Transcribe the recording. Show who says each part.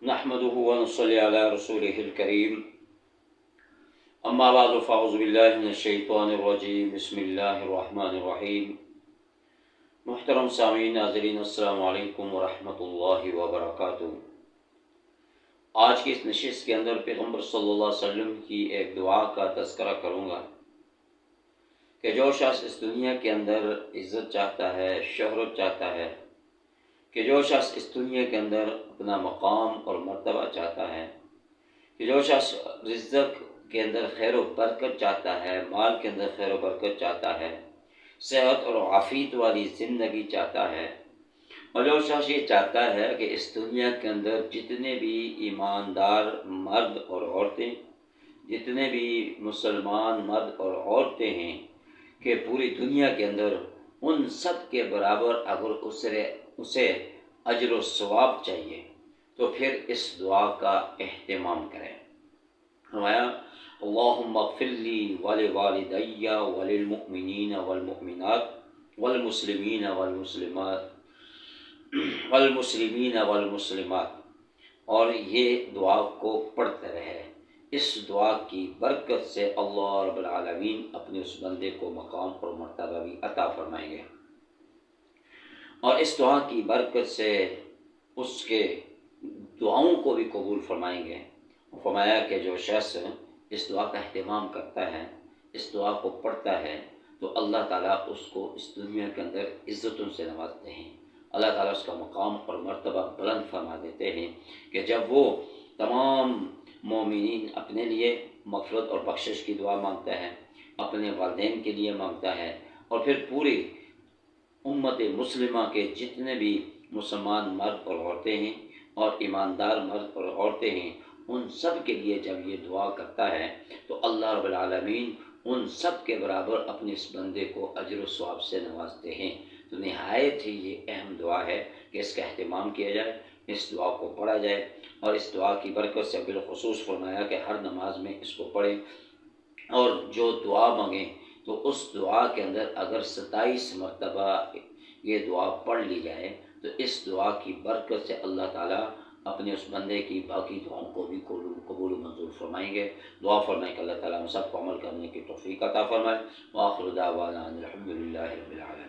Speaker 1: نحمده ونصلي على رسوله الكريم اما بعد فاعوذ باللہ من الشیطان الرجیم بسم اللہ الرحمن الرحیم۔ محترم سامعین ناظرین السلام علیکم ورحمۃ اللہ وبرکاتہ۔ آج کی اس نشست کے اندر پیغمبر صلی اللہ علیہ وسلم کی ایک دعا کا تذکرہ کروں گا کہ جو شخص اس دنیا کے اندر عزت چاہتا ہے، شہرت چاہتا ہے، کہ جو شخص اس دنیا کے اندر اپنا مقام اور مرتبہ چاہتا ہے، کہ جو شخص رزق کے اندر خیر و برکت چاہتا ہے، مال کے اندر خیر و برکت چاہتا ہے، صحت اور عافیت والی زندگی چاہتا ہے، اور جو شخص یہ چاہتا ہے کہ اس دنیا کے اندر جتنے بھی ایماندار مرد اور عورتیں، جتنے بھی مسلمان مرد اور عورتیں ہیں، کہ پوری دنیا کے اندر ان سب کے برابر اگر اسے اجر و ثواب چاہیے تو پھر اس دعا کا اہتمام کریں۔ فرمایا اللہم اغفر لی ولوالدی وللمؤمنین والمؤمنات والمسلمین والمسلمات، اور یہ دعا کو پڑھتے رہے۔ اس دعا کی برکت سے اللہ رب العالمین اپنے اس بندے کو مقام اور مرتبہ بھی عطا فرمائیں گے، اور اس دعا کی برکت سے اس کے دعاؤں کو بھی قبول فرمائیں گے۔ فرمایا کہ جو شخص اس دعا کا اہتمام کرتا ہے، اس دعا کو پڑھتا ہے، تو اللہ تعالیٰ اس کو اس دنیا کے اندر عزتوں سے نوازتے ہیں۔ اللہ تعالیٰ اس کا مقام اور مرتبہ بلند فرما دیتے ہیں کہ جب وہ تمام مومنین اپنے لیے مغفرت اور بخشش کی دعا مانگتا ہے، اپنے والدین کے لیے مانگتا ہے، اور پھر پوری امت مسلمہ کے جتنے بھی مسلمان مرد اور عورتیں ہیں اور ایماندار مرد اور عورتیں ہیں، ان سب کے لیے جب یہ دعا کرتا ہے تو اللہ رب العالمین ان سب کے برابر اپنے اس بندے کو اجر و ثواب سے نوازتے ہیں۔ تو نہایت ہی یہ اہم دعا ہے کہ اس کا اہتمام کیا جائے، اس دعا کو پڑھا جائے، اور اس دعا کی برکت سے بالخصوص فرمایا کہ ہر نماز میں اس کو پڑھیں، اور جو دعا مانگیں تو اس دعا کے اندر اگر 27 مرتبہ یہ دعا پڑھ لی جائے تو اس دعا کی برکت سے اللہ تعالیٰ اپنے اس بندے کی باقی دعاؤں کو بھی قبول و منظور فرمائیں گے۔ دعا فرمائیں کہ اللہ تعالیٰ ہم سب کو عمل کرنے کی توفیق عطا فرمائے۔ وآخر دعوانا ان الحمد للہ رب العالمین۔